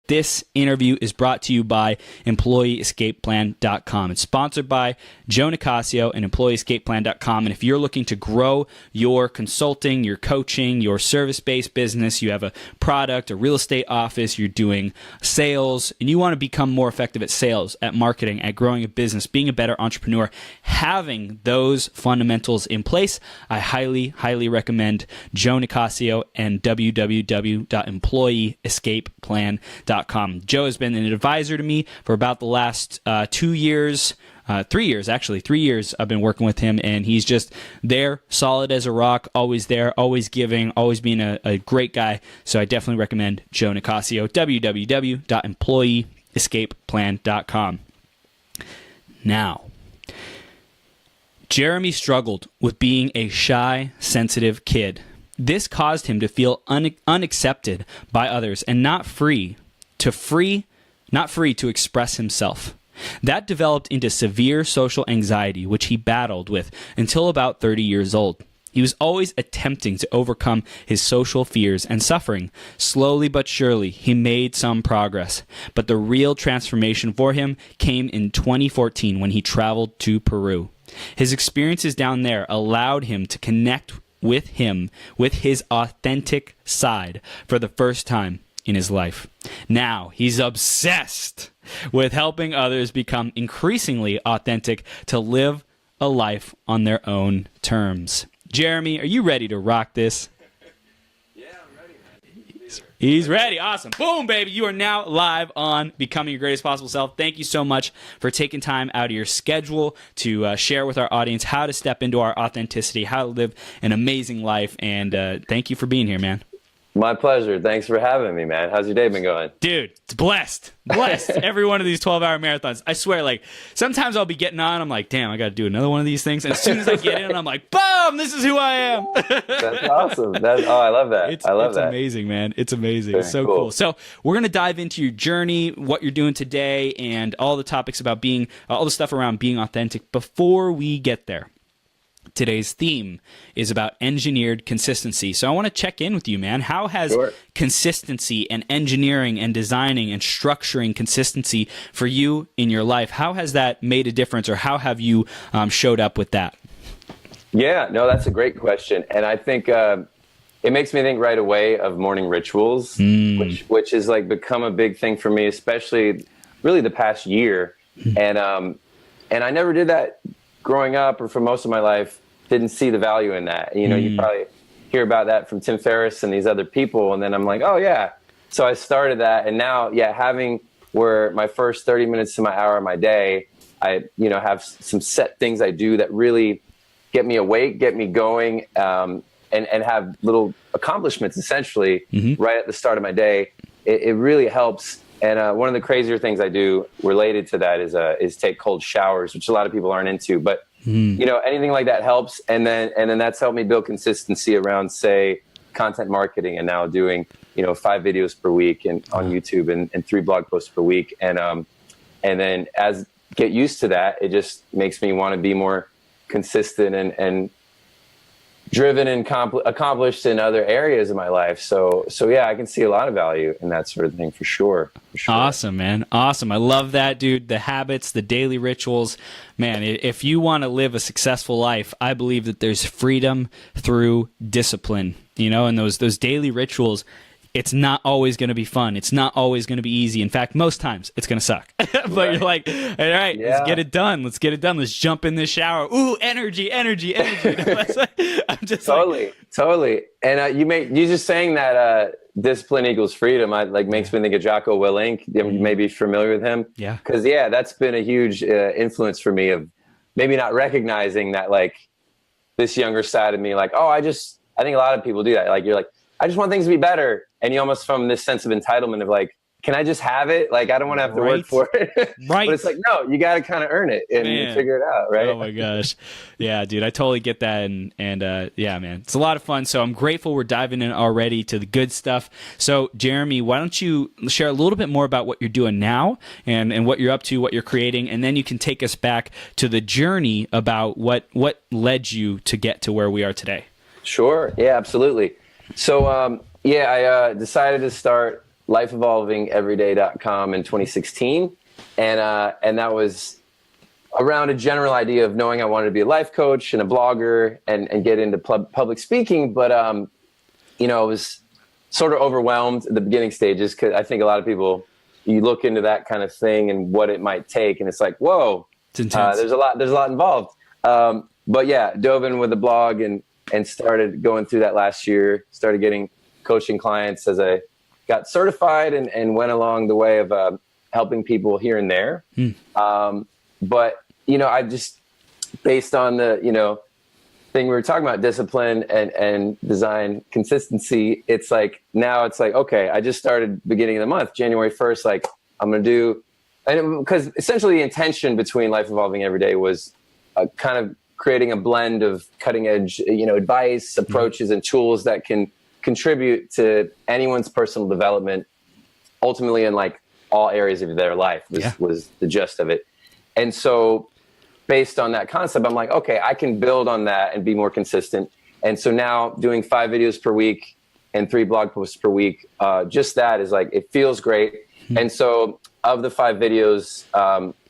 This interview is brought to you by EmployeeEscapePlan.com. It's sponsored by Joe Nicasio and EmployeeEscapePlan.com. And if you're looking to grow your consulting, your coaching, your service-based business, you have a product, a real estate office, you're doing sales, and you want to become more effective at sales, at marketing, at growing a business, being a better entrepreneur, having those fundamentals in place, I highly, highly recommend Joe Nicasio and www.employeeescapeplan.com. Joe has been an advisor to me for about the last 2 years, 3 years, actually. 3 years I've been working with him, and he's just there, solid as a rock, always there, always giving, always being a great guy. So I definitely recommend Joe Nicasio, www.employeeescapeplan.com. Now, Jeremy struggled with being a shy, sensitive kid. This caused him to feel unaccepted by others and not free to express himself. That developed into severe social anxiety, which he battled with until about 30 years old. He was always attempting to overcome his social fears and suffering. Slowly but surely, he made some progress. But the real transformation for him came in 2014 when he traveled to Peru. His experiences down there allowed him to connect with his authentic side for the first time in his life. Now, he's obsessed with helping others become increasingly authentic to live a life on their own terms. Jeremy, are you ready to rock this? Yeah, I'm ready, man. He's ready. Awesome. Boom, baby. You are now live on Becoming Your Greatest Possible Self. Thank you so much for taking time out of your schedule to share with our audience how to step into our authenticity, how to live an amazing life, and thank you for being here, man. My pleasure. Thanks for having me, man. How's your day been going? Dude, it's blessed. Every one of these 12-hour marathons. I swear, like, sometimes I'll be getting on, I'm like, damn, I got to do another one of these things. And as soon as I get in, I'm like, boom, this is who I am. That's awesome. I love that. It's amazing, man. It's amazing. Very It's so cool. So we're going to dive into your journey, what you're doing today, and all the topics about being, all the stuff around being authentic. Before we get there, today's theme is about engineered consistency. So I want to check in with you, man. How has consistency and engineering and designing and structuring consistency for you in your life, how has that made a difference, or how have you showed up with that? Yeah, no, that's a great question. And I think it makes me think right away of morning rituals, which has like become a big thing for me, especially really the past year. And I never did that growing up, or for most of my life, didn't see the value in that. You know, you probably hear about that from Tim Ferriss and these other people. And then I'm like, oh yeah. So I started that. And now, having where my first 30 minutes to my hour of my day, I, have some set things I do that really get me awake, get me going, and have little accomplishments essentially right at the start of my day. It really helps. And one of the crazier things I do related to that is take cold showers, which a lot of people aren't into, but anything like that helps. And then that's helped me build consistency around, say, content marketing, and now doing, 5 videos per week and on YouTube and 3 blog posts per week. And then as get used to that, it just makes me want to be more consistent and driven and accomplished in other areas of my life. So yeah, I can see a lot of value in that sort of thing for sure. Awesome, man. Awesome. I love that, dude. The habits, the daily rituals, man, if you want to live a successful life, I believe that there's freedom through discipline, and those daily rituals. It's not always going to be fun. It's not always going to be easy. In fact, most times it's going to suck. But you're like, all right, let's get it done. Let's get it done. Let's jump in this shower. Ooh, energy. I'm just totally. And you just saying that discipline equals freedom. Makes me think of Jocko Willink. You may be familiar with him. Yeah. Because that's been a huge influence for me of maybe not recognizing that this younger side of me. I think a lot of people do that. You're like, I just want things to be better. And you almost from this sense of entitlement of can I just have it? I don't want to have to work for it. Right. But it's no, you got to kind of earn it and figure it out. Right. Oh my gosh. Yeah, dude, I totally get that. And yeah, man, it's a lot of fun. So I'm grateful we're diving in already to the good stuff. So Jeremy, why don't you share a little bit more about what you're doing now and what you're up to, what you're creating, and then you can take us back to the journey about what led you to get to where we are today. Sure. Yeah, absolutely. So, I decided to start lifeevolvingeveryday.com in 2016. And that was around a general idea of knowing I wanted to be a life coach and a blogger and get into public speaking. But, you know, I was sort of overwhelmed at the beginning stages, because I think a lot of people, you look into that kind of thing and what it might take, and it's like, whoa, It's intense. there's a lot involved. But yeah, dove in with the blog and started going through that last year, started getting coaching clients as I got certified and went along the way of helping people here and there. But, you know, I just, based on the, you know, thing we were talking about, discipline and design consistency, it's like, now it's like, okay, I just started beginning of the month, January 1st, like I'm going to do, and because essentially the intention between Life Evolving Every Day was kind of creating a blend of cutting edge, you know, advice, approaches, and tools that can contribute to anyone's personal development, ultimately in like all areas of their life was the gist of it. And so based on that concept, I'm like, okay, I can build on that and be more consistent. And so now doing 5 videos per week and 3 blog posts per week, just that is like, it feels great. And so of the 5 videos,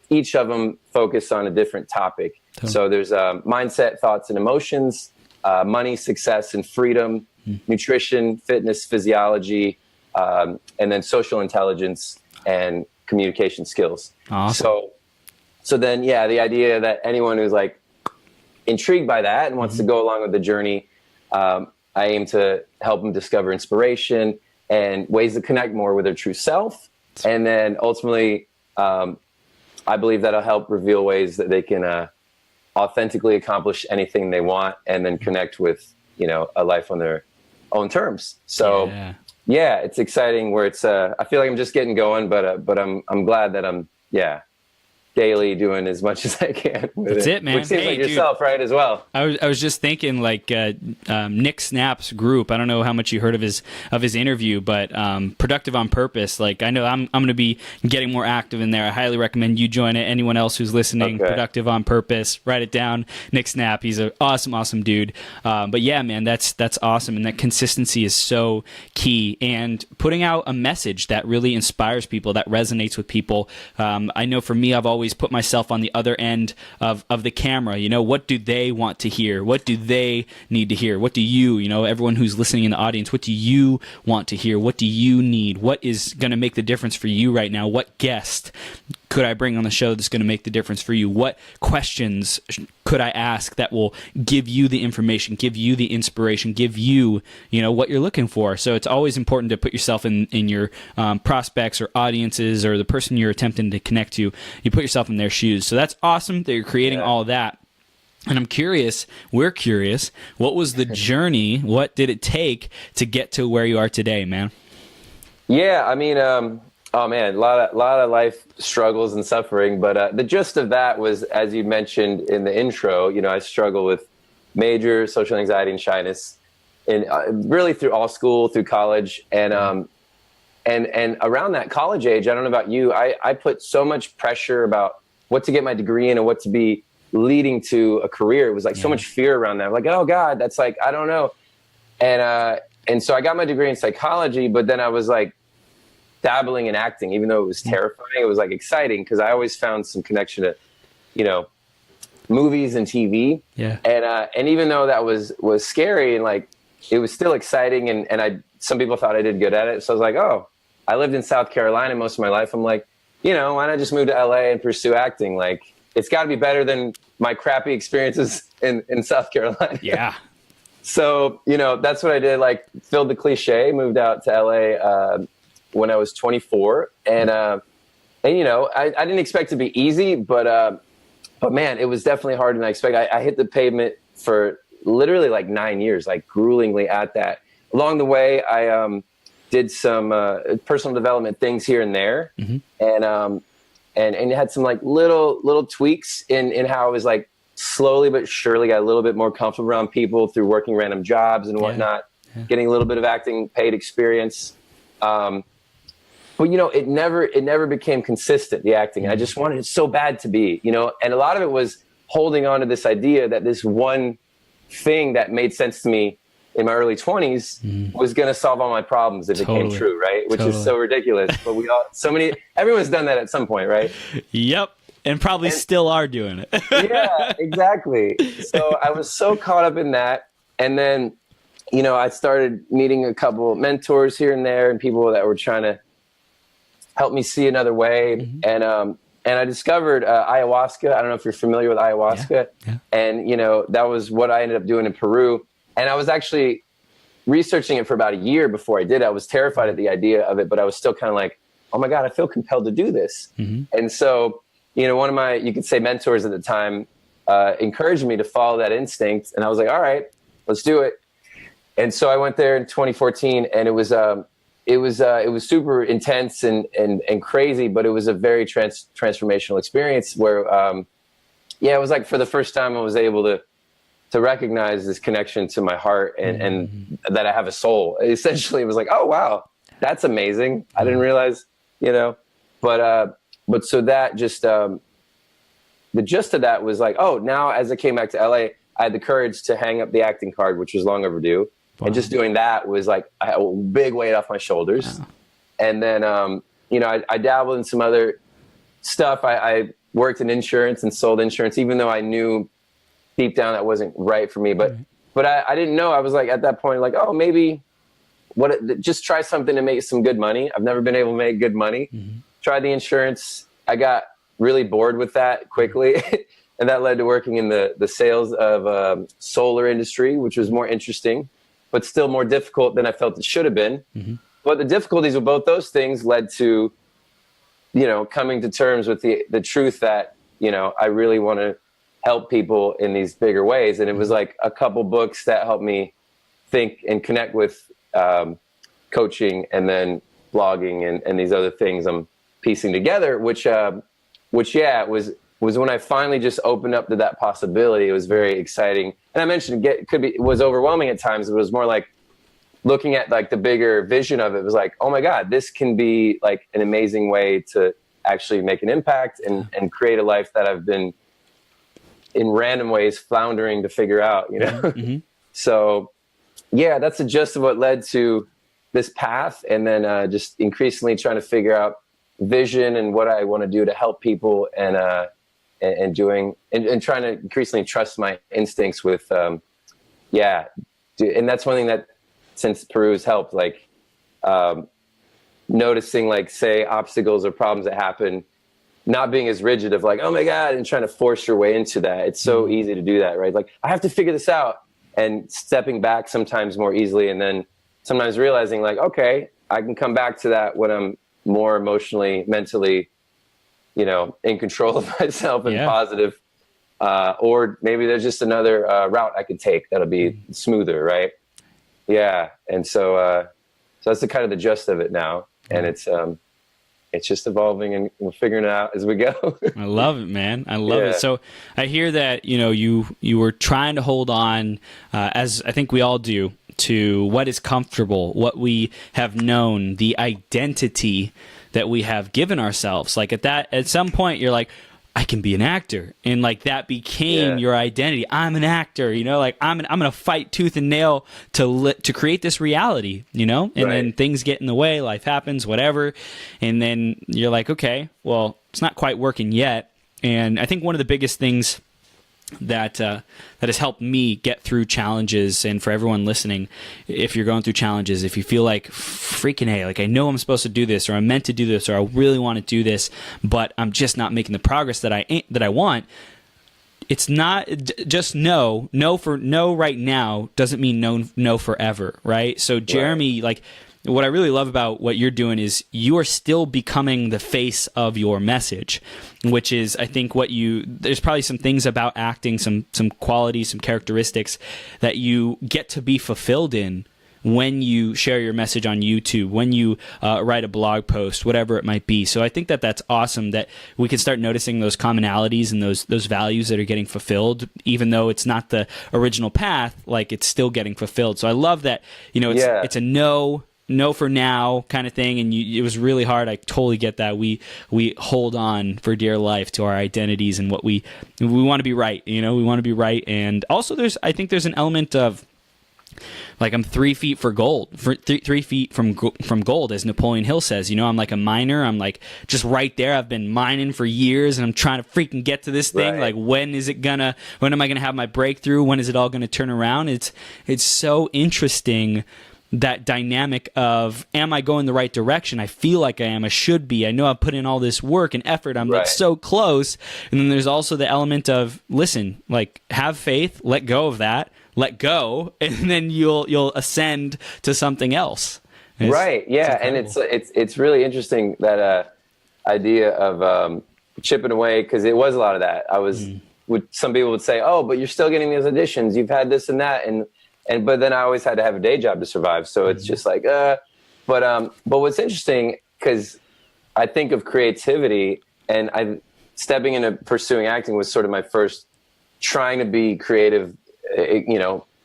each of them focus on a different topic. So there's mindset, thoughts, and emotions, money, success, and freedom, nutrition, fitness, physiology, and then social intelligence and communication skills. Awesome. So then, yeah, the idea that anyone who's like intrigued by that and wants to go along with the journey, I aim to help them discover inspiration and ways to connect more with their true self. And then ultimately, I believe that'll help reveal ways that they can authentically accomplish anything they want and then connect with, you know, a life on their own terms. So yeah, it's exciting where it's, I feel like I'm just getting going, but I'm glad that I'm, daily doing as much as I can with That's it, man. Which seems like yourself, right, as well. I was just thinking, like Nick Snap's group. I don't know how much you heard of his interview, but Productive on Purpose. Like, I know I'm going to be getting more active in there. I highly recommend you join it. Anyone else who's listening, Productive on Purpose, write it down. Nick Snap, he's an awesome dude. But yeah, man, that's awesome, and that consistency is so key. And putting out a message that really inspires people, that resonates with people. I know for me, I've always put myself on the other end of the camera. You know, what do they want to hear? What do they need to hear? What do you, everyone who's listening in the audience, what do you want to hear? What do you need? What is going to make the difference for you right now? What guest could I bring on the show that's going to make the difference for you? What questions could I ask that will give you the information, give you the inspiration, give you, what you're looking for? So it's always important to put yourself in your prospects or audiences or the person you're attempting to connect to. You put yourself in their shoes. So that's awesome that you're creating all of that. And we're curious, what was the journey? What did it take to get to where you are today, man? Yeah, I mean, oh man, a lot of life struggles and suffering, but the gist of that was, as you mentioned in the intro, I struggle with major social anxiety and shyness, and really through all school, through college, and around that college age, I don't know about you, I put so much pressure about what to get my degree in and what to be leading to a career. It was like so much fear around that. Like, oh God, that's like, I don't know. And so I got my degree in psychology, but then I was like dabbling in acting, even though it was terrifying. It was like exciting because I always found some connection to, movies and TV. Yeah. And even though that was scary and like, it was still exciting. And some people thought I did good at it. So I was like, oh, I lived in South Carolina most of my life. I'm like, why not just move to LA and pursue acting? Like, it's got to be better than my crappy experiences in South Carolina. Yeah. So, that's what I did. Like, filled the cliche, moved out to LA when I was 24. And I didn't expect it to be easy, but man, it was definitely harder than I expected. I hit the pavement for literally like 9 years, like gruelingly at that. Along the way, I did some personal development things here and there, and had some like little tweaks in how I was like slowly but surely got a little bit more comfortable around people through working random jobs and whatnot, getting a little bit of acting paid experience. But it never became consistent, the acting. I just wanted it so bad to be, and a lot of it was holding on to this idea that this one thing that made sense to me in my early 20s was going to solve all my problems if it came true, right? Which is so ridiculous. But everyone's done that at some point, right? Yep. And probably still are doing it. Yeah, exactly. So I was so caught up in that. And then, I started meeting a couple of mentors here and there and people that were trying to help me see another way. And I discovered ayahuasca. I don't know if you're familiar with ayahuasca. Yeah. And, that was what I ended up doing in Peru. And I was actually researching it for about a year before I did it. I was terrified at the idea of it, but I was still kind of like, oh my God, I feel compelled to do this. And so, one of my, you could say, mentors at the time encouraged me to follow that instinct. And I was like, all right, let's do it. And so I went there in 2014, and it was super intense and crazy, but it was a very transformational experience where, it was like for the first time I was able to recognize this connection to my heart and that I have a soul. Essentially, it was like, oh, wow, that's amazing. I didn't realize, but so that just, the gist of that was like, oh, now as I came back to LA, I had the courage to hang up the acting card, which was long overdue. Wow. And just doing that was like a big weight off my shoulders. Wow. And then, I dabbled in some other stuff. I worked in insurance and sold insurance, even though I knew deep down that wasn't right for me. But I didn't know. I was like, at that point, like, oh, maybe just try something to make some good money. I've never been able to make good money. Tried the insurance. I got really bored with that quickly. And that led to working in the sales of solar industry, which was more interesting, but still more difficult than I felt it should have been. But the difficulties with both those things led to, coming to terms with the truth that, I really want to help people in these bigger ways. And it was like a couple books that helped me think and connect with coaching, and then blogging and these other things I'm piecing together, which was when I finally just opened up to that possibility. It was very exciting. And I mentioned it was overwhelming at times. It was more like looking at like the bigger vision of it. It was like, oh my God, this can be like an amazing way to actually make an impact and create a life that I've been in random ways floundering to figure out, So that's the gist of what led to this path. And then just increasingly trying to figure out vision and what I want to do to help people, and trying to increasingly trust my instincts with, and that's one thing that since Peru has helped, like, noticing, like, say, obstacles or problems that happen, not being as rigid of like, oh my God, and trying to force your way into that. It's so easy to do that, right? Like, I have to figure this out, and stepping back sometimes more easily. And then sometimes realizing like, okay, I can come back to that when I'm more emotionally, mentally, in control of myself and positive. Or maybe there's just another route I could take that'll be smoother, right? Yeah. And so that's the kind of the gist of it now. And it's just evolving, and we're figuring it out as we go. I love it, man. I love it. So I hear that, you were trying to hold on, as I think we all do, to what is comfortable, what we have known, the identity that we have given ourselves. Like at some point you're like, I can be an actor. And like that became your identity. I'm an actor, like I'm going to fight tooth and nail to create this reality, and then things get in the way, life happens, whatever. And then you're like, okay, well, it's not quite working yet. And I think one of the biggest things that has helped me get through challenges, and for everyone listening, if you're going through challenges, if you feel like freaking hey, like I know I'm supposed to do this, or I'm meant to do this, or I really want to do this, but I'm just not making the progress that I want. It's not just no right now doesn't mean no forever, right? So Jeremy, like, what I really love about what you're doing is you are still becoming the face of your message, which is, I think, there's probably some things about acting, some qualities, some characteristics that you get to be fulfilled in when you share your message on YouTube, when you write a blog post, whatever it might be. So I think that that's awesome that we can start noticing those commonalities and those values that are getting fulfilled, even though it's not the original path, like it's still getting fulfilled. So I love that, it's a no for now kind of thing, and it was really hard. I totally get that. We hold on for dear life to our identities and what we want to be right. We want to be right, and also I think there's an element of like I'm 3 feet for gold, for 3 feet from gold, as Napoleon Hill says. I'm like a miner. I'm like just right there. I've been mining for years, and I'm trying to freaking get to this thing. Right. Like, when am I gonna have my breakthrough? When is it all gonna turn around? It's so interesting, that dynamic of, am I going the right direction? I feel like I am. I should be. I know I've put in all this work and effort. I'm like so close. And then there's also the element of, listen, like, have faith, let go of that, let go, and then you'll ascend to something else. Right. Yeah. And it's really interesting, that idea of chipping away, because it was a lot of that. Some people would say, oh, but you're still getting these auditions. You've had this and that. But then I always had to have a day job to survive. So it's just like, but what's interesting, because I think of creativity, and stepping into pursuing acting was sort of my first trying to be creative,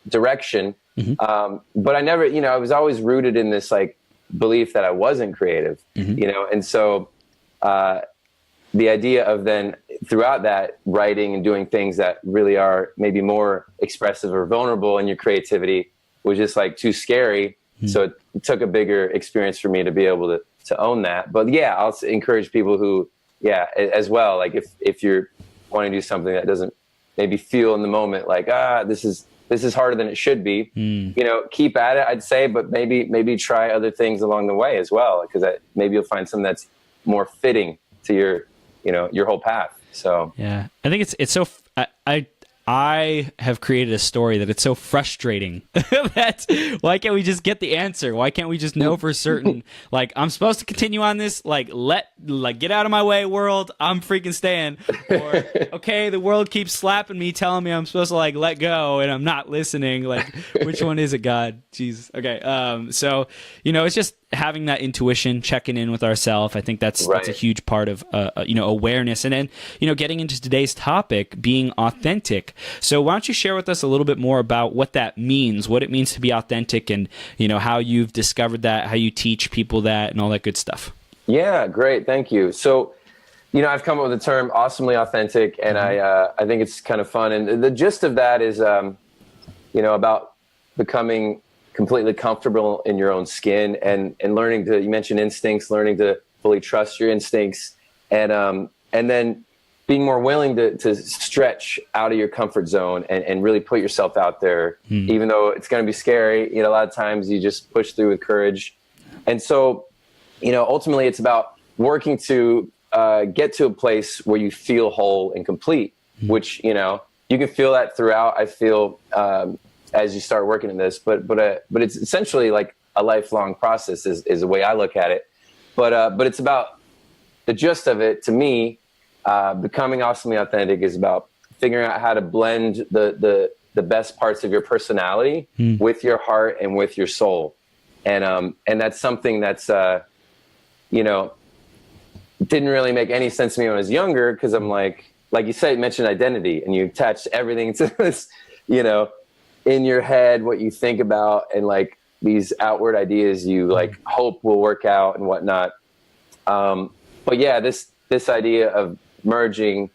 direction. But I never, I was always rooted in this like belief that I wasn't creative, and so the idea of then throughout that writing and doing things that really are maybe more expressive or vulnerable in your creativity was just like too scary. So it took a bigger experience for me to be able to own that. But yeah, I'll encourage people who, as well, like if you're wanting to do something that doesn't maybe feel in the moment like, this is harder than it should be, keep at it, I'd say, but maybe try other things along the way as well, because maybe you'll find something that's more fitting to your whole path. So yeah, I think it's so. I have created a story that it's so frustrating that why can't we just get the answer? Why can't we just know for certain? Like, I'm supposed to continue on this. Like, get out of my way, world. I'm freaking staying. Or, okay, the world keeps slapping me, telling me I'm supposed to like let go, and I'm not listening. Like, which one is it, God? Jesus. Okay. So it's just having that intuition, checking in with ourselves. I think that's a huge part of awareness, and then getting into today's topic, being authentic. So why don't you share with us a little bit more about what that means, what it means to be authentic, and how you've discovered that, how you teach people that, and all that good stuff. Yeah, great, thank you. So I've come up with the term awesomely authentic, and I think it's kind of fun, and the gist of that is about becoming completely comfortable in your own skin, and learning to, you mentioned instincts, learning to fully trust your instincts, and then being more willing to stretch out of your comfort zone and really put yourself out there, even though it's going to be scary. A lot of times you just push through with courage. And so, ultimately it's about working to get to a place where you feel whole and complete, which, you can feel that throughout, I feel, as you start working in this, but it's essentially like a lifelong process is the way I look at it. But it's about the gist of it to me. Becoming awesomely authentic is about figuring out how to blend the best parts of your personality with your heart and with your soul. And that's something that's, didn't really make any sense to me when I was younger, because I'm like you said, you mentioned identity, and you attach everything to this, in your head, what you think about, and like these outward ideas you like hope will work out and whatnot. But yeah, this idea of merging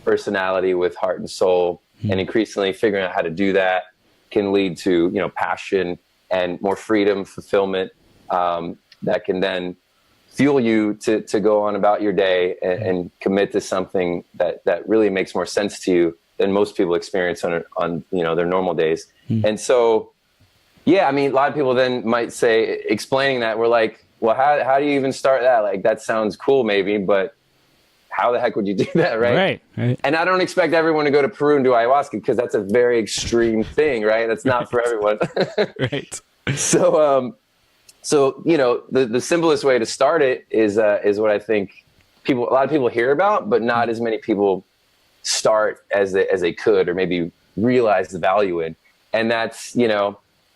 personality with heart and soul, and increasingly figuring out how to do that, can lead to passion and more freedom, fulfillment, that can then fuel you to go on about your day and commit to something that really makes more sense to you than most people experience on their normal days. And so a lot of people then might say, explaining that, we're like, well, how do you even start that? Like, that sounds cool maybe, but how the heck would you do that, right? Right. And I don't expect everyone to go to Peru and do ayahuasca, because that's a very extreme thing, right? That's not for everyone. Right. So the simplest way to start it is what I think a lot of people hear about, but not as many people start as they could, or maybe realize the value in. And that's,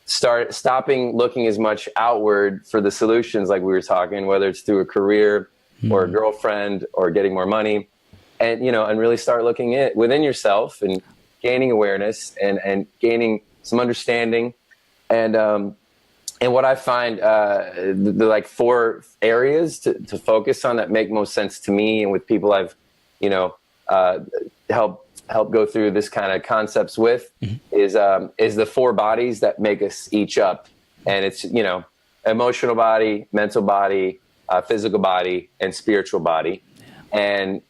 stopping looking as much outward for the solutions, like we were talking, whether it's through a career or a girlfriend or getting more money, and really start looking within yourself and gaining awareness and gaining some understanding. And what I find, the like 4 areas to focus on that make most sense to me, and with people I've, helped help go through this kind of concepts with is the 4 bodies that make us each up. And it's, emotional body, mental body, physical body, and spiritual body. And,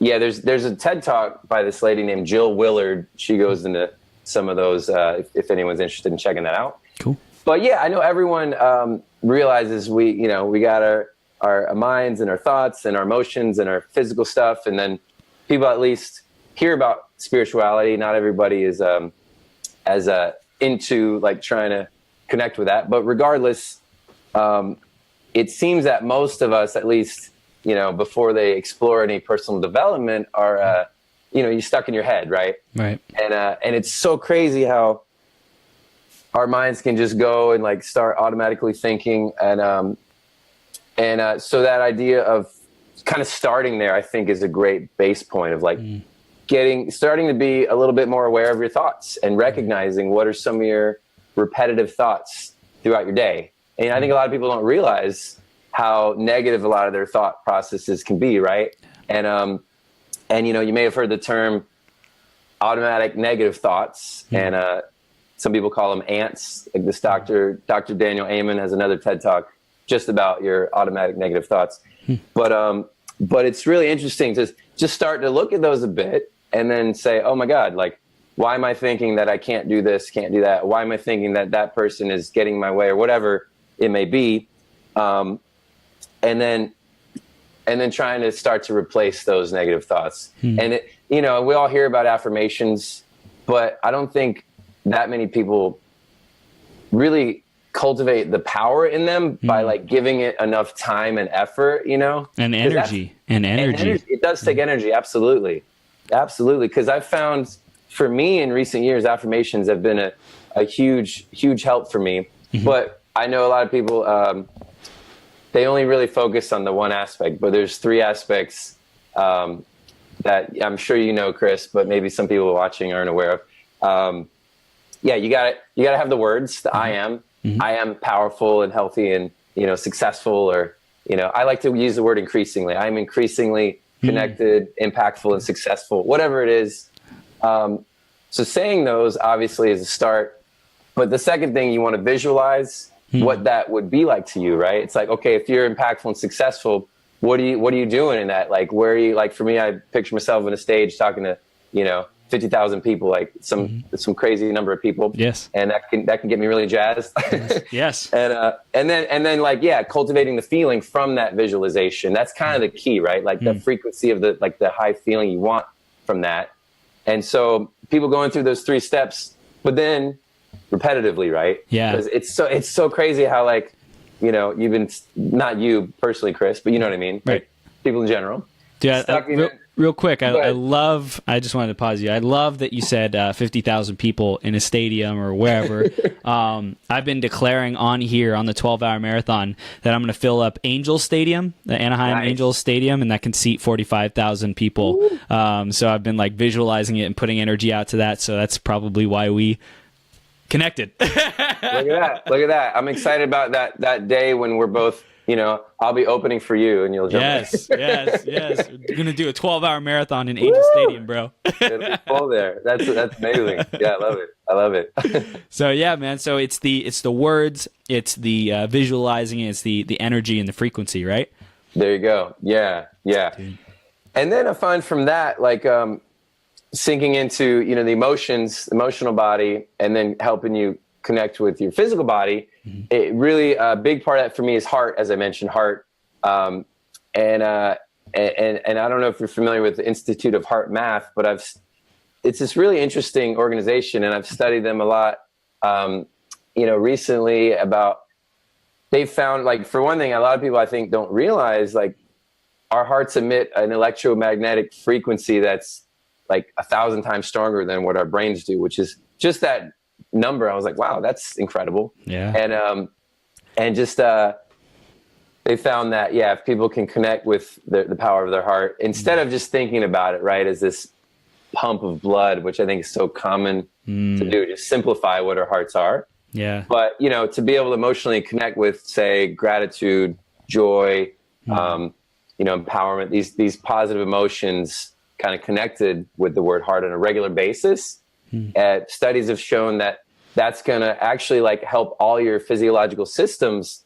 there's a TED Talk by this lady named Jill Willard. She goes into some of those, if anyone's interested in checking that out. Cool. But yeah, I know everyone realizes we got our minds and our thoughts and our emotions and our physical stuff. And then people at least hear about spirituality. Not everybody is as into like trying to connect with that. But regardless, it seems that most of us, at least, before they explore any personal development, are you're stuck in your head, right? Right. And it's so crazy how our minds can just go and like start automatically thinking, and so that idea of kind of starting there, I think, is a great base point of like starting to be a little bit more aware of your thoughts and recognizing what are some of your repetitive thoughts throughout your day. And I think a lot of people don't realize how negative a lot of their thought processes can be, right? And you may have heard the term automatic negative thoughts, and some people call them ants. Like this Dr. Daniel Amen has another TED Talk just about your automatic negative thoughts. But it's really interesting to just start to look at those a bit and then say, oh my God, like, why am I thinking that I can't do this, can't do that? Why am I thinking that that person is getting in my way, or whatever it may be? And then trying to start to replace those negative thoughts. And we all hear about affirmations, but I don't think that many people really cultivate the power in them by like giving it enough time and effort, and energy. It does take energy. Absolutely. Cause I've found for me in recent years, affirmations have been a huge, huge help for me. But I know a lot of people, they only really focus on the one aspect, but there's 3 aspects that I'm sure Chris, but maybe some people watching aren't aware of. You gotta have the words, the I am powerful and healthy and, successful, or, I like to use the word increasingly. I'm increasingly connected, impactful, and successful, whatever it is. So saying those obviously is a start, but the second thing, you want to visualize what that would be like to you, right? It's like, okay, if you're impactful and successful, what are you doing in that? Like, where are you, like, for me, I picture myself on a stage talking to, 50,000 people, like some crazy number of people. Yes. And that can get me really jazzed. Yes. and then like, cultivating the feeling from that visualization. That's kind of the key, right? Like the frequency of the high feeling you want from that. And so people going through those 3 steps, but then repetitively, right? Yeah. Because it's so crazy how, like, you've been, not you personally, Chris, but you know what I mean? Right. Like, people in general. Yeah. Real quick, I just wanted to pause you. I love that you said 50,000 people in a stadium or wherever. I've been declaring on here on the 12-hour marathon that I'm going to fill up Angels Stadium, the Anaheim Angels Stadium, and that can seat 45,000 people. So I've been like visualizing it and putting energy out to that. So that's probably why we connected. Look at that. I'm excited about that day when we're both, I'll be opening for you and you'll jump in. Yes. We're going to do a 12-hour marathon in Angel Stadium, bro. It'll be full there. That's amazing. Yeah, I love it. So yeah, man. So it's the words, it's the visualizing, it's the energy and the frequency, right? There you go. Yeah. Dude. And then I find from that, like, sinking into, the emotional body, and then helping you connect with your physical body. It really, a big part of that for me is heart, as I mentioned, heart. And I don't know if you're familiar with the Institute of Heart Math, but it's this really interesting organization, and I've studied them a lot, recently about, they've found, like, for one thing, a lot of people I think don't realize, like, our hearts emit an electromagnetic frequency that's like 1,000 times stronger than what our brains do, which is just that number. I was like, wow, that's incredible. Yeah. And just, they found that, if people can connect with the power of their heart, instead of just thinking about it, right, as this pump of blood, which I think is so common to do, just simplify what our hearts are. Yeah. But, to be able to emotionally connect with, say, gratitude, joy, empowerment, these positive emotions, kind of connected with the word heart on a regular basis, studies have shown that that's going to actually like help all your physiological systems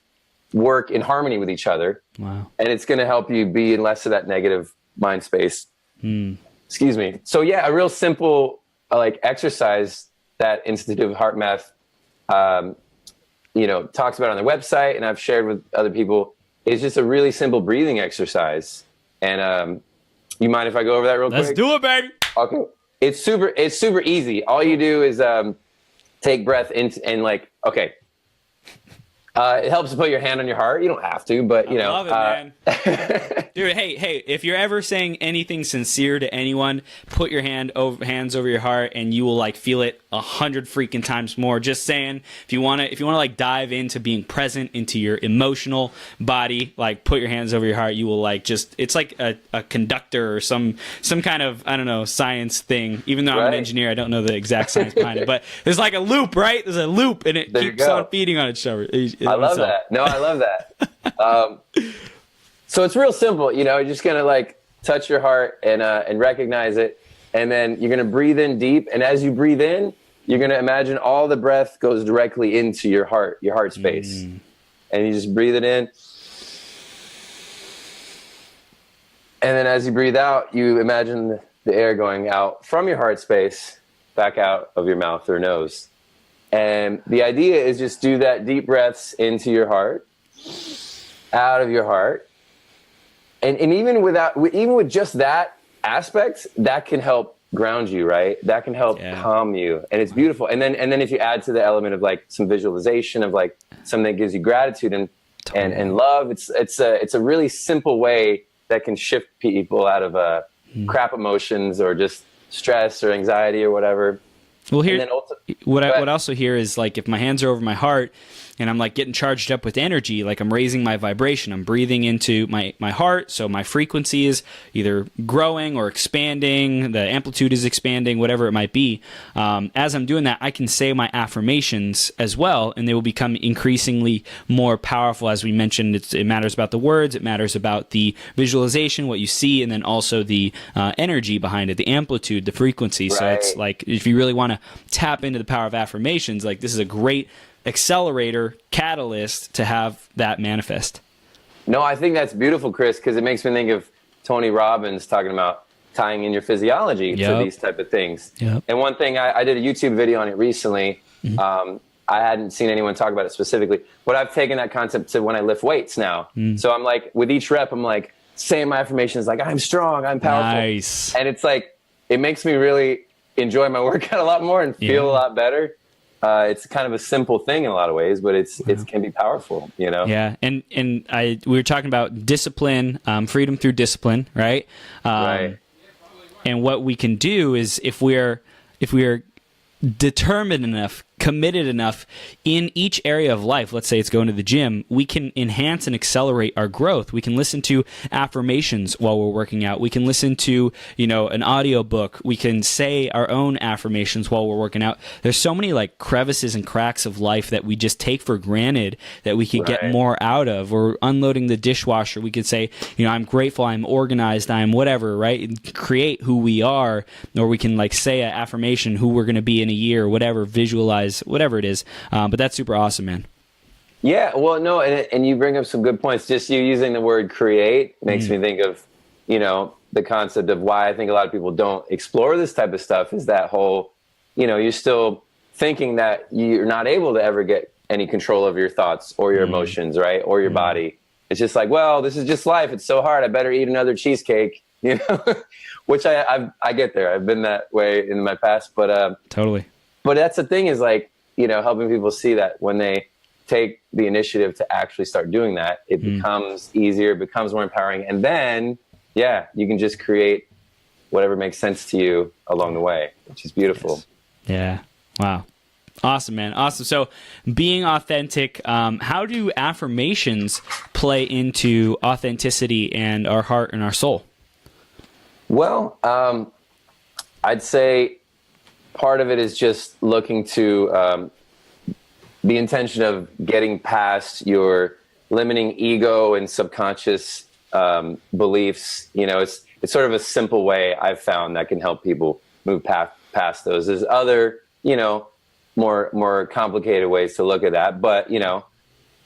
work in harmony with each other. Wow. And it's going to help you be in less of that negative mind space. Excuse me. So yeah, a real simple like exercise that Institute of Heart Math, talks about on their website, and I've shared with other people, is just a really simple breathing exercise. And you mind if I go over that real quick? Let's do it, baby. Okay. It's super easy. All you do is take breath in and like, okay. It helps to put your hand on your heart. You don't have to, but you know. Love it, man. Dude, hey, if you're ever saying anything sincere to anyone, put your hands over your heart, and you will like feel it 100 freaking times more. Just saying, if you want to like dive into being present into your emotional body, like put your hands over your heart, you will like it's like a conductor or some kind of, I don't know, science thing. Even though I'm an engineer, I don't know the exact science behind it, but there's like a loop, right? There's a loop, and it keeps on feeding on each other. I love that. No, I love that. So it's real simple, you're just going to like touch your heart and recognize it. And then you're going to breathe in deep. And as you breathe in, you're going to imagine all the breath goes directly into your heart space. And you just breathe it in. And then as you breathe out, you imagine the air going out from your heart space, back out of your mouth or nose. And the idea is just do that deep breaths into your heart, out of your heart. And even with just that aspect, that can help ground you, right? That can help calm you. And it's beautiful. And then if you add to the element of like some visualization of like something that gives you gratitude and love, it's a really simple way that can shift people out of crap emotions or just stress or anxiety or whatever. Well, here, what I also hear is like if my hands are over my heart and I'm like getting charged up with energy, like I'm raising my vibration, I'm breathing into my heart, so my frequency is either growing or expanding, the amplitude is expanding, whatever it might be. As I'm doing that, I can say my affirmations as well, and they will become increasingly more powerful. As we mentioned, it matters about the words, it matters about the visualization, what you see, and then also the energy behind it, the amplitude, the frequency. Right. So it's like if you really want to tap into the power of affirmations, like this is a great accelerator, catalyst to have that manifest. No, I think that's beautiful, Chris, because it makes me think of Tony Robbins talking about tying in your physiology to these type of things. Yep. And one thing, I did a YouTube video on it recently. I hadn't seen anyone talk about it specifically, but I've taken that concept to when I lift weights now. So I'm like, with each rep, I'm like saying my affirmations like, I'm strong, I'm powerful. Nice. And it's like, it makes me really enjoy my workout a lot more and feel a lot better. It's kind of a simple thing in a lot of ways, but it can be powerful, Yeah, and we were talking about discipline, freedom through discipline, right? Right. And what we can do is if we are determined enough, committed enough in each area of life, let's say it's going to the gym, we can enhance and accelerate our growth. We can listen to affirmations while we're working out. We can listen to, an audio book. We can say our own affirmations while we're working out. There's so many like crevices and cracks of life that we just take for granted that we could get more out of. Or unloading the dishwasher, we could say, I'm grateful, I'm organized, I'm whatever, right? And create who we are. Or we can like say an affirmation, who we're going to be in a year, whatever, visualize, whatever it is. But that's super awesome, man. Yeah, well, no, and you bring up some good points. Just you using the word create makes me think of, the concept of why I think a lot of people don't explore this type of stuff is that whole, you're still thinking that you're not able to ever get any control over your thoughts or your emotions, right? Or your body. It's just like, well, this is just life. It's so hard. I better eat another cheesecake, which I get there. I've been that way in my past, but totally. But that's the thing is like, helping people see that when they take the initiative to actually start doing that, it becomes easier, becomes more empowering. And then, you can just create whatever makes sense to you along the way, which is beautiful. Yes. Yeah. Wow. Awesome, man. Awesome. So being authentic, how do affirmations play into authenticity and our heart and our soul? Well, I'd say part of it is just looking to the intention of getting past your limiting ego and subconscious beliefs. it's sort of a simple way I've found that can help people move past those. There's other, more complicated ways to look at that. But,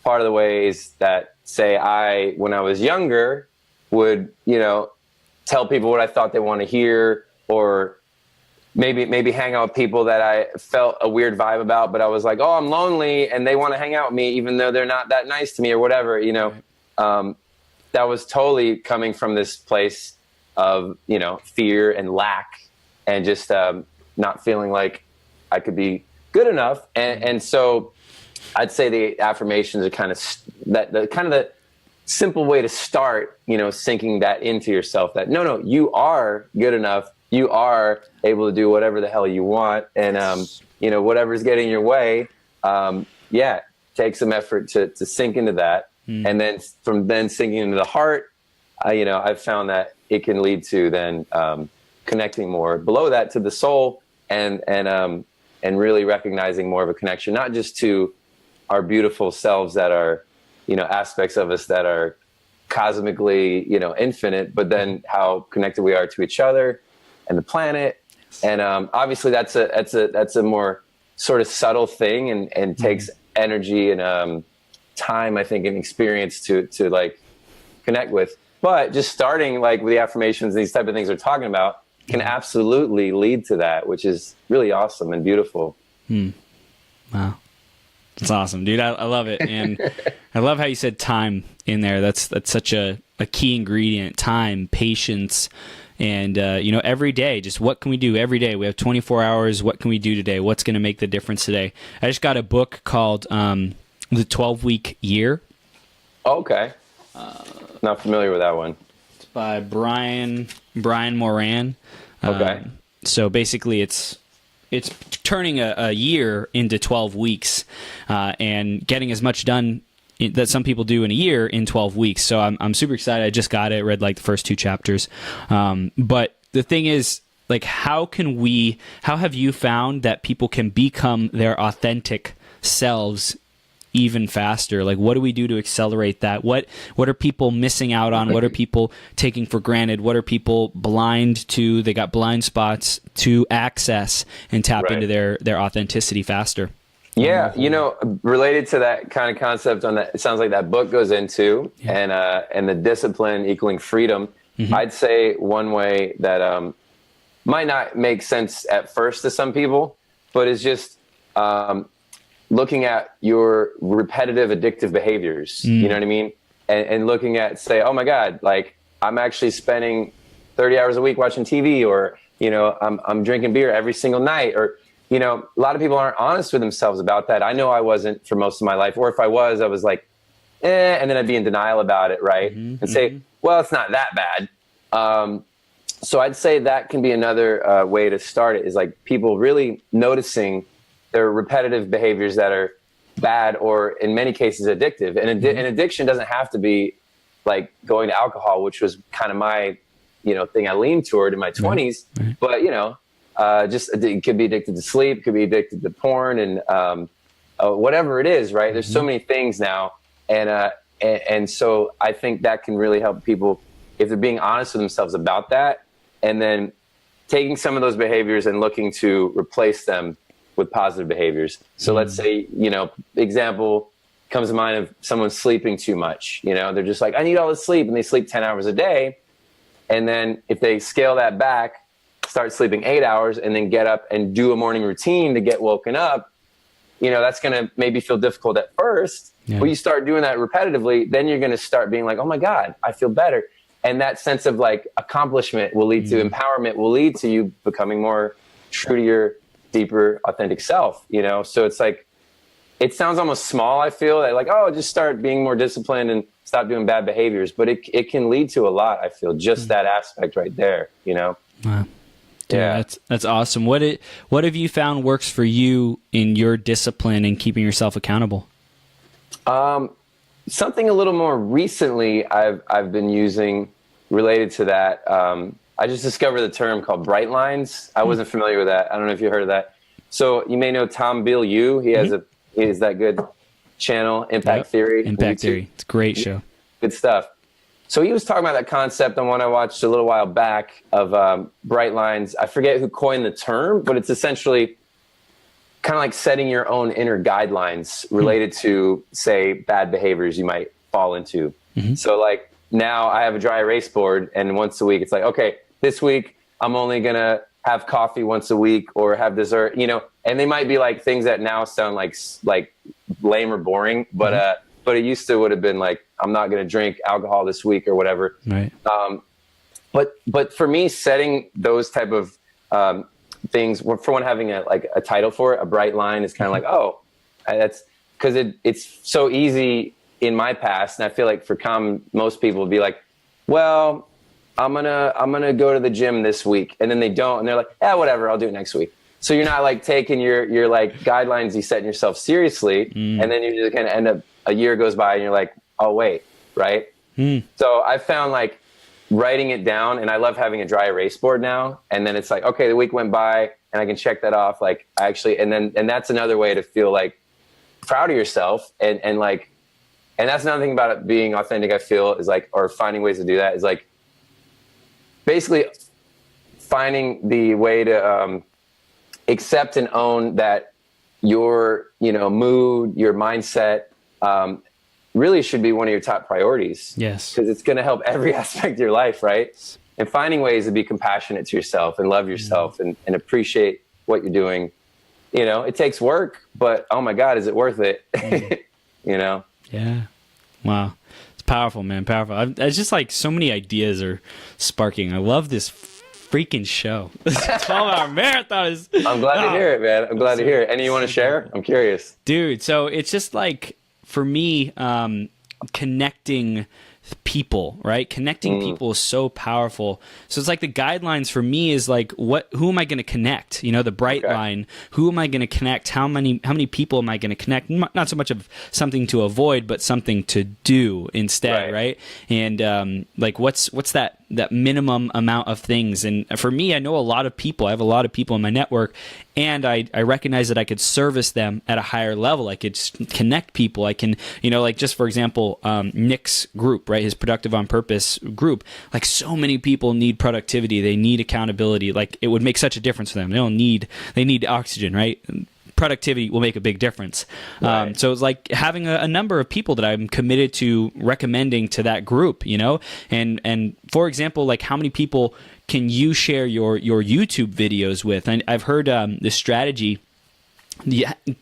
part of the ways that, say, when I was younger, would, tell people what I thought they want to hear, or maybe hang out with people that I felt a weird vibe about, but I was like, oh, I'm lonely, and they want to hang out with me, even though they're not that nice to me or whatever, that was totally coming from this place of, fear and lack, and just not feeling like I could be good enough. And so I'd say the affirmations are kind of the simple way to start, sinking that into yourself, that no, you are good enough. You are able to do whatever the hell you want. And, whatever's getting your way, take some effort to sink into that. And then from then sinking into the heart, I've found that it can lead to then connecting more below that to the soul, and really recognizing more of a connection, not just to our beautiful selves that are, aspects of us that are cosmically, infinite, but then how connected we are to each other and the planet. And obviously that's a more sort of subtle thing, and takes energy and time, I think, and experience to like connect with. But just starting like with the affirmations and these type of things we're talking about can absolutely lead to that, which is really awesome and beautiful. Wow. That's awesome, dude. I love it. And I love how you said time in there. That's such a key ingredient: time, patience, and every day, just what can we do every day? We have 24 hours. What can we do today? What's going to make the difference today? I just got a book called The 12-Week Year. Okay. Not familiar with that one. It's by Brian Moran. Okay. So basically it's turning a year into 12 weeks, and getting as much done that some people do in a year in 12 weeks. So I'm super excited. I just got it, read like the first 2 chapters. But the thing is, like, how have you found that people can become their authentic selves even faster? Like, what do we do to accelerate that? What are people missing out on? What are people taking for granted? What are people blind to? They got blind spots to access and tap into their authenticity faster. Yeah, related to that kind of concept on that, it sounds like that book goes into, and the discipline equaling freedom. I'd say one way that might not make sense at first to some people, but is just looking at your repetitive addictive behaviors, you know what I mean? And looking at, say, oh my God, like I'm actually spending 30 hours a week watching TV, or, I'm drinking beer every single night, or, a lot of people aren't honest with themselves about that. I know I wasn't for most of my life, or if I was like, and then I'd be in denial about it. Right. And say, well, it's not that bad. So I'd say that can be another way to start it, is like people really noticing their repetitive behaviors that are bad, or in many cases addictive. And an addiction doesn't have to be like going to alcohol, which was kind of my, thing I leaned toward in my 20s. But, just it could be addicted to sleep, could be addicted to porn, and whatever it is, right? There's so many things now. And so I think that can really help people if they're being honest with themselves about that, and then taking some of those behaviors and looking to replace them with positive behaviors. So let's say, example comes to mind of someone sleeping too much. They're just like, I need all this sleep, and they sleep 10 hours a day. And then if they scale that back, start sleeping 8 hours, and then get up and do a morning routine to get woken up, that's going to maybe feel difficult at first. But you start doing that repetitively, then you're going to start being like, oh my God, I feel better. And that sense of like accomplishment will lead to empowerment, will lead to you becoming more true to your deeper, authentic self, So it's like, it sounds almost small. I feel that like, oh, just start being more disciplined and stop doing bad behaviors. But it can lead to a lot, I feel, just that aspect right there, Wow. Dude, yeah, that's awesome. What have you found works for you in your discipline and keeping yourself accountable? Something a little more recently I've been using related to that. I just discovered the term called bright lines. I wasn't familiar with that. I don't know if you heard of that. So you may know Tom Bilyeu. He has that good channel, Impact Theory. Impact Theory. It's a great show. Good stuff. So he was talking about that concept on one I watched a little while back of bright lines. I forget who coined the term, but it's essentially kind of like setting your own inner guidelines related to, say, bad behaviors you might fall into. So like now I have a dry erase board, and once a week it's like, okay, this week I'm only going to have coffee once a week or have dessert, you know, and they might be like things that now sound like lame or boring, but it used to would have been like, I'm not going to drink alcohol this week or whatever. Right. But for me, setting those type of things, for one, having a title for it, a bright line, is kind of like, oh, that's because it's so easy in my past. And I feel like for most people would be like, well, I'm gonna go to the gym this week, and then they don't, and they're like, yeah, whatever, I'll do it next week. So you're not like taking your like guidelines you set in yourself seriously, and then you just kind of end up, a year goes by and you're like, oh wait, right? So I found like writing it down, and I love having a dry erase board now. And then it's like, okay, the week went by and I can check that off. Like and that's another way to feel like proud of yourself. And that's another thing about it being authentic, I feel, is like, or finding ways to do that, is like basically finding the way to accept and own that your, mood, your mindset, really should be one of your top priorities. Yes. Because it's going to help every aspect of your life, right? And finding ways to be compassionate to yourself and love yourself and appreciate what you're doing. It takes work, but oh my God, is it worth it? Yeah. Wow. It's powerful, man. Powerful. It's just like so many ideas are sparking. I love this freaking show. This 12-hour marathon is... I'm glad to hear it, man. I'm glad to hear it. Any you want to share? I'm curious. Dude, so it's just like, for me, connecting people, right? Connecting people is so powerful. So it's like the guidelines for me is like, who am I going to connect? The bright line, who am I going to connect? How many people am I going to connect? Not so much of something to avoid, but something to do instead, right? And like, what's that minimum amount of things? And for me, I know a lot of people. I have a lot of people in my network, and I recognize that I could service them at a higher level. I could connect people. I can, like, just for example, Nick's group, right? His Productive on Purpose group. Like, so many people need productivity. They need accountability. Like, it would make such a difference for them. They need oxygen, right? Productivity will make a big difference. Right. So it's like having a number of people that I'm committed to recommending to that group, and for example, like, how many people can you share your YouTube videos with? And I've heard this strategy.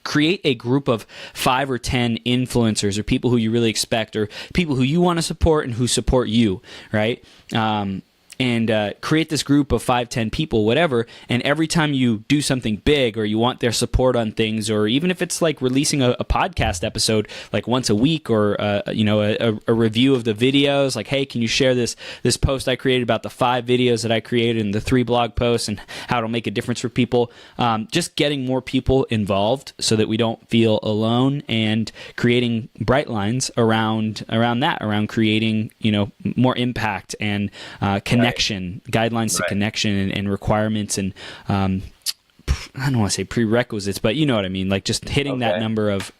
Create a group of 5 or 10 influencers, or people who you really expect, or people who you want to support and who support you, right? And create this group of 5, 10 people, whatever. And every time you do something big, or you want their support on things, or even if it's like releasing a podcast episode like once a week, or a review of the videos, like, hey, can you share this post I created about the 5 videos that I created and the 3 blog posts and how it'll make a difference for people. Just getting more people involved so that we don't feel alone, and creating bright lines around creating more impact and connection, guidelines to connection, and requirements, and I don't want to say prerequisites, but you know what I mean, like just hitting that number of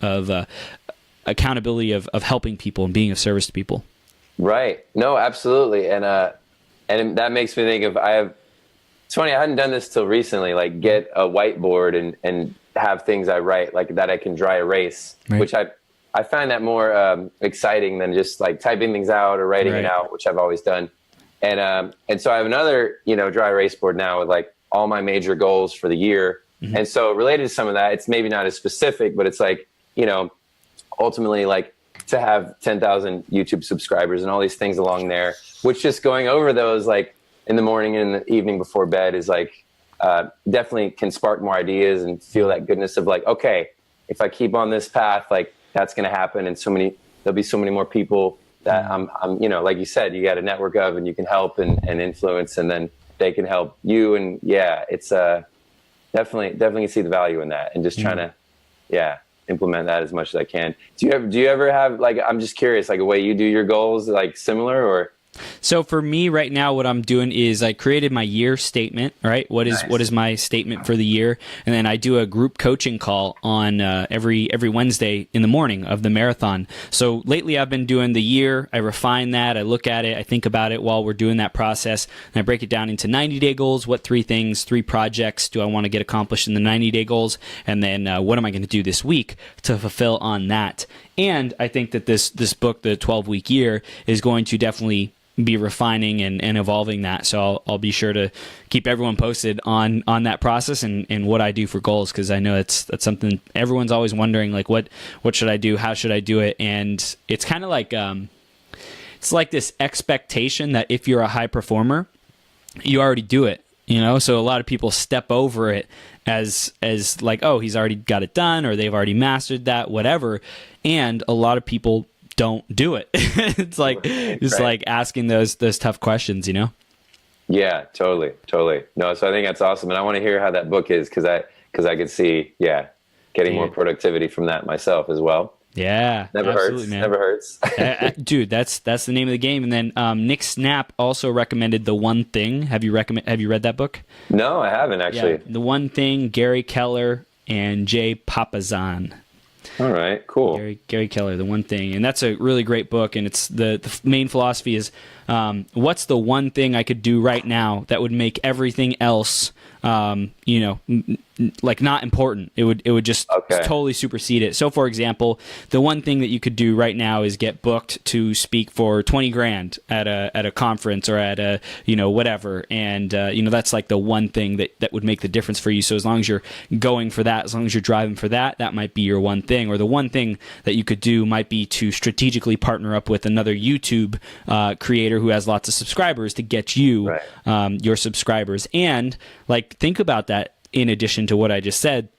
accountability of helping people and being of service to people. Right. No, absolutely. And that makes me think of, it's funny, I hadn't done this till recently, like get a whiteboard and have things I write like that I can dry erase, which I find that more exciting than just like typing things out or writing it out, which I've always done. And so I have another, dry erase board now with like all my major goals for the year. And so related to some of that, it's maybe not as specific, but it's like, ultimately like to have 10,000 YouTube subscribers and all these things along there, which just going over those like in the morning and in the evening before bed is like, definitely can spark more ideas and feel that goodness of like, okay, if I keep on this path, like that's going to happen. And there'll be so many more people that I'm, like you said, you got a network of, and you can help and influence, and then they can help you. And it's definitely see the value in that, and just trying to, implement that as much as I can. Do you ever have, like, I'm just curious, like a way you do your goals, like similar, or? So for me right now, what I'm doing is I created my year statement, right? What is my statement for the year? And then I do a group coaching call on every Wednesday in the morning of the marathon. So lately I've been doing the year. I refine that. I look at it. I think about it while we're doing that process. And I break it down into 90-day goals. What 3 projects do I want to get accomplished in the 90-day goals? And then what am I going to do this week to fulfill on that? And I think that this book, the 12-week year, is going to definitely be refining and evolving that. So I'll be sure to keep everyone posted on that process and what I do for goals, because I know that's something everyone's always wondering, like what should I do? How should I do it? And it's kind of like it's like this expectation that if you're a high performer, you already do it. So a lot of people step over it as like, oh, he's already got it done, or they've already mastered that, whatever. And a lot of people don't do it. It's like just like asking those tough questions, Yeah, totally. No, so I think that's awesome, and I want to hear how that book is, because I could see, getting more productivity from that myself as well. Yeah, never hurts. Man. Never hurts. Dude, that's the name of the game. And then Nick Snap also recommended The One Thing. Have you read that book? No, I haven't actually. Yeah, The One Thing, Gary Keller and Jay Papasan. All right, cool. Gary Keller, The One Thing. And that's a really great book. And it's the main philosophy is, what's the one thing I could do right now that would make everything else, like not important? It would just totally supersede it. So for example, the one thing that you could do right now is get booked to speak for $20,000 at a conference or at a, whatever. And, that's like the one thing that would make the difference for you. So as long as you're going for that, as long as you're driving for that, that might be your one thing. Or the one thing that you could do might be to strategically partner up with another YouTube creator who has lots of subscribers to get you your subscribers. And like, think about that in addition to what I just said,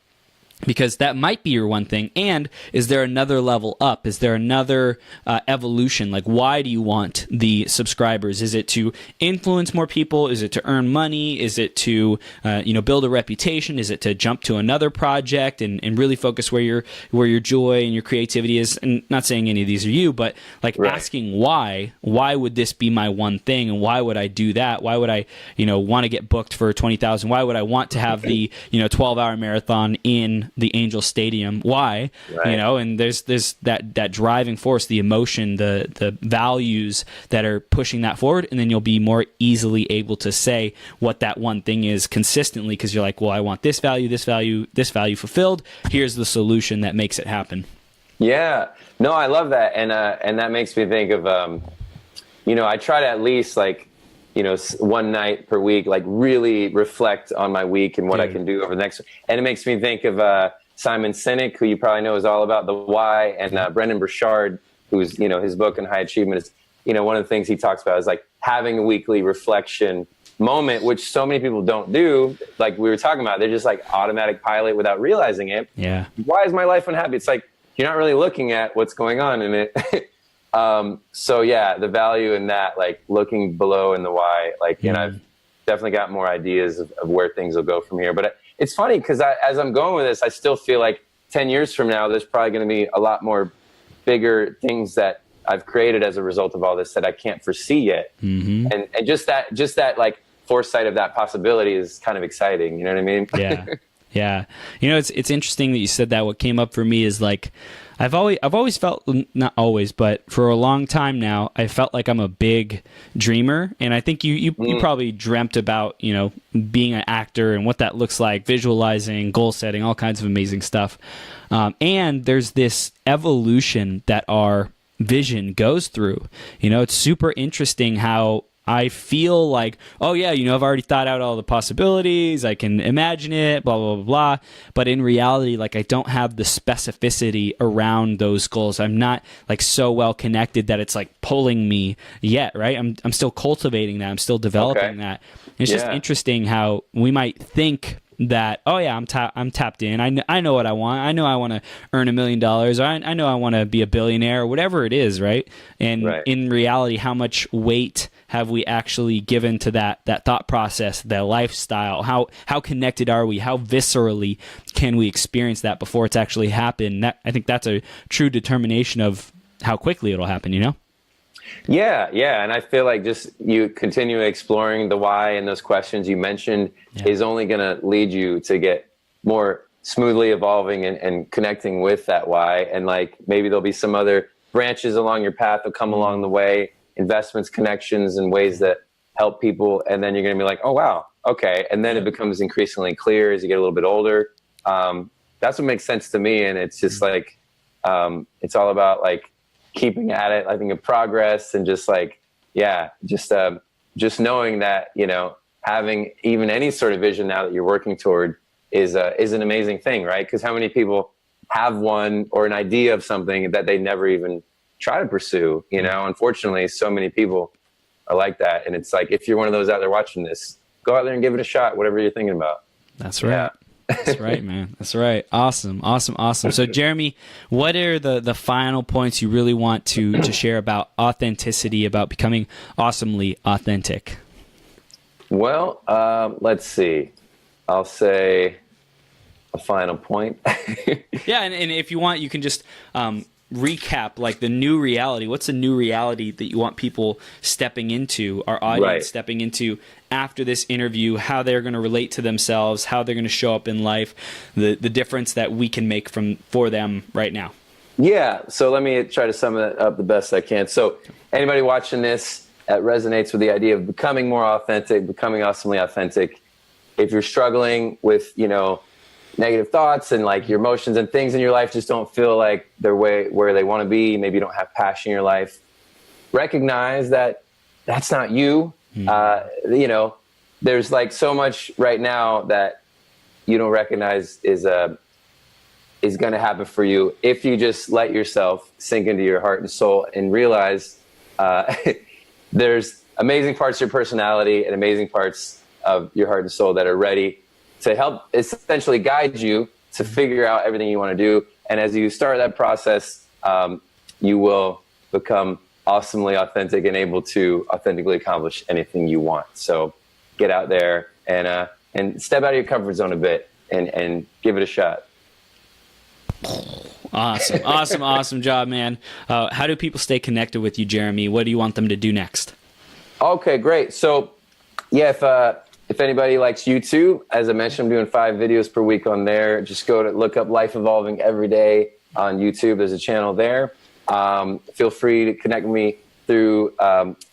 because that might be your one thing. And is there another level up? Is there another evolution? Like, why do you want the subscribers? Is it to influence more people? Is it to earn money? Is it to build a reputation? Is it to jump to another project and really focus where your joy and your creativity is? And not saying any of these are you, but like asking why would this be my one thing, and why would I do that? Why would I want to get booked for 20,000? Why would I want to have the 12-hour marathon in the Angel Stadium? Why? And there's that driving force, the emotion, the values that are pushing that forward, and then you'll be more easily able to say what that one thing is consistently, because you're like, well, I want this value fulfilled. Here's the solution that makes it happen. Yeah, no, I love that, and that makes me think of I try to at least one night per week, like really reflect on my week and what I can do over the next. And it makes me think of Simon Sinek, who you probably know is all about the why, and Brendan Burchard, who's, his book on high achievement is, one of the things he talks about is like having a weekly reflection moment, which so many people don't do. Like we were talking about, they're just like automatic pilot without realizing it. Yeah. Why is my life unhappy? It's like, you're not really looking at what's going on in it. So yeah, the value in that, like looking below in the why, and I've definitely got more ideas of where things will go from here. But it's funny because as I'm going with this, I still feel like 10 years from now, there's probably going to be a lot more bigger things that I've created as a result of all this that I can't foresee yet. Mm-hmm. And just that like foresight of that possibility is kind of exciting. You know what I mean? Yeah. Yeah. It's interesting that you said that. What came up for me is like, I've always felt, not always, but for a long time now, I felt like I'm a big dreamer. And I think you probably dreamt about, being an actor and what that looks like, visualizing, goal setting, all kinds of amazing stuff. And there's this evolution that our vision goes through. It's super interesting how I feel like, oh yeah, I've already thought out all the possibilities. I can imagine it, blah, blah, blah, blah. But in reality, like I don't have the specificity around those goals. I'm not like so well connected that it's like pulling me yet, right? I'm still cultivating that. I'm still developing that. It's just interesting how we might think that, oh yeah, I'm tapped in. I know what I want. I know I want to earn $1 million. Or I know I want to be a billionaire or whatever it is, right? And in reality, how much weight have we actually given to that thought process, that lifestyle? How connected are we? How viscerally can we experience that before it's actually happened? I think that's a true determination of how quickly it'll happen, Yeah, yeah. And I feel like just you continue exploring the why and those questions you mentioned is only going to lead you to get more smoothly evolving and connecting with that why. And like maybe there'll be some other branches along your path that come along the way, investments, connections, and ways that help people. And then you're going to be like, oh, wow, okay. And then it becomes increasingly clear as you get a little bit older. That's what makes sense to me. And it's just like, it's all about like keeping at it, I think, of progress and just like, just knowing that, you know, having even any sort of vision now that you're working toward is an amazing thing, right? Because how many people have one or an idea of something that they never even try to pursue, you know? Unfortunately, so many people are like that. And it's like, if you're one of those out there watching this, go out there and give it a shot, whatever you're thinking about. That's right. Yeah. That's right, man. That's right. Awesome. So Jeremy, what are the final points you really want to share about authenticity, about becoming awesomely authentic? Well, let's see. I'll say a final point. Yeah, and if you want, you can just recap like the new reality. What's the new reality that you want people stepping into, our audience stepping into after this interview, how they're going to relate to themselves, how they're going to show up in life, the difference that we can make for them right now? Yeah, so let me try to sum it up the best I can. So anybody watching this that resonates with the idea of becoming more authentic, becoming awesomely authentic, if you're struggling with, you know, negative thoughts and like your emotions and things in your life just don't feel like they're where they want to be, maybe you don't have passion in your life, recognize that that's not you. You know, there's like so much right now that you don't recognize is going to happen for you if you just let yourself sink into your heart and soul and realize there's amazing parts of your personality and amazing parts of your heart and soul that are ready to help essentially guide you to figure out everything you want to do. And as you start that process, you will become awesomely authentic and able to authentically accomplish anything you want. So get out there and step out of your comfort zone a bit and give it a shot. Awesome job, man. How do people stay connected with you, Jeremy? What do you want them to do next? Okay, great. So yeah, if anybody likes YouTube, as I mentioned, I'm doing 5 videos per week on there. Just go to look up Life Evolving Every Day on YouTube. There's a channel there. Feel free to connect with me through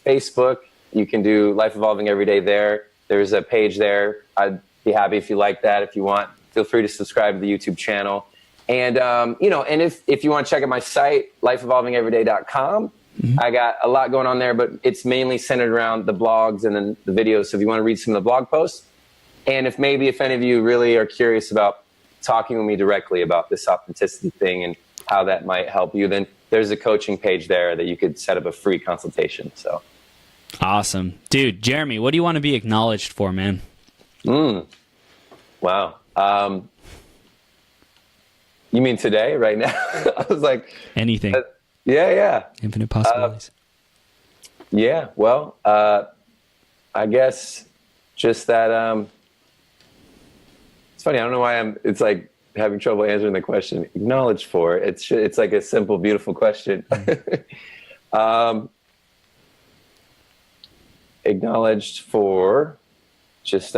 Facebook. You can do Life Evolving Every Day there. There's a page there. I'd be happy if you like that. If you want, feel free to subscribe to the YouTube channel. And, you know, and if you want to check out my site, lifeevolvingeveryday.com, I got a lot going on there, but it's mainly centered around the blogs and then the videos. So if you want to read some of the blog posts, and if any of you really are curious about talking with me directly about this authenticity thing and how that might help you, then there's a coaching page there that you could set up a free consultation. So awesome. Dude, Jeremy, what do you want to be acknowledged for, man? Wow. You mean today, right now? I was like... Anything. Yeah. Infinite possibilities. Yeah, well, I guess just that... it's funny, I don't know why it's like having trouble answering the question. Acknowledged for, it's like a simple, beautiful question. Acknowledged for just...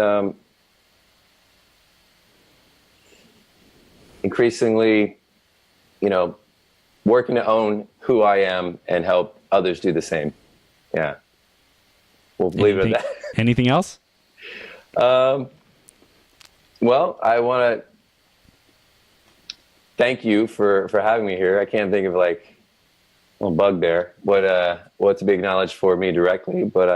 increasingly, you know, working to own who I am and help others do the same. Yeah. We'll leave it at that. Anything else? Well, I want to thank you for having me here. I can't think of like a little bug there, what to be acknowledged for me directly, but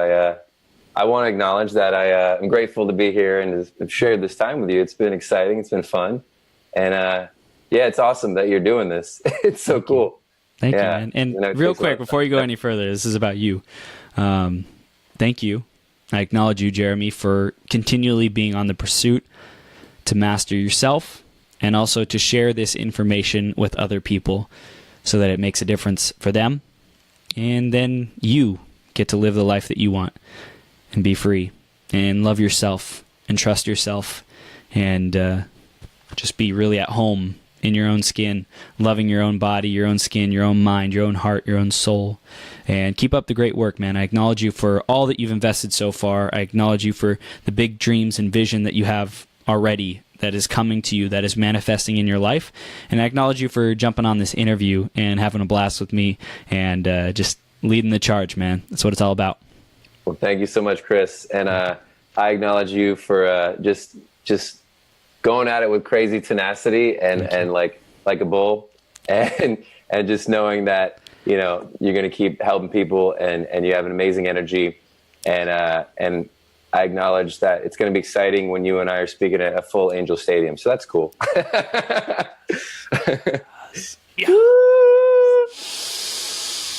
I want to acknowledge that I'm grateful to be here and have shared this time with you. It's been exciting. It's been fun. And yeah, it's awesome that you're doing this. It's so cool. Thank you, man. And real quick, before you go any further, this is about you. Thank you. I acknowledge you, Jeremy, for continually being on the pursuit to master yourself and also to share this information with other people so that it makes a difference for them. And then you get to live the life that you want and be free and love yourself and trust yourself and just be really at home in your own skin, loving your own body, your own skin, your own mind, your own heart, your own soul. And keep up the great work, man. I acknowledge you for all that you've invested so far. I acknowledge you for the big dreams and vision that you have already, that is coming to you, that is manifesting in your life. And I acknowledge you for jumping on this interview and having a blast with me and just leading the charge, man. That's what it's all about. Well, thank you so much, Chris. And I acknowledge you for just going at it with crazy tenacity and like a bull, and just knowing that, you know, you're going to keep helping people and you have an amazing energy. And I acknowledge that it's going to be exciting when you and I are speaking at a full Angel Stadium. So that's cool. Yeah.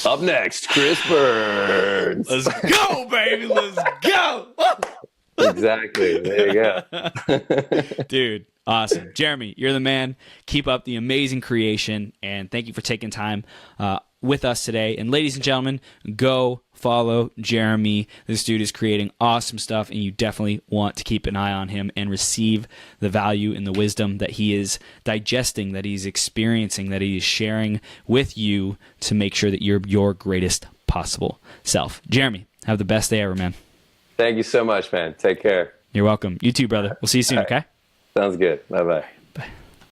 Up next, Chris Burns. Let's go, baby. Let's go. Exactly. There you go. Dude, awesome. Jeremy, you're the man. Keep up the amazing creation, and thank you for taking time with us today. And ladies and gentlemen, go follow Jeremy. This dude is creating awesome stuff, and you definitely want to keep an eye on him and receive the value and the wisdom that he is digesting, that he's experiencing, that he is sharing with you to make sure that you're your greatest possible self. Jeremy, have the best day ever, man. Thank you so much, man. Take care. You're welcome. You too, brother. We'll see you soon, okay? Sounds good. Bye-bye.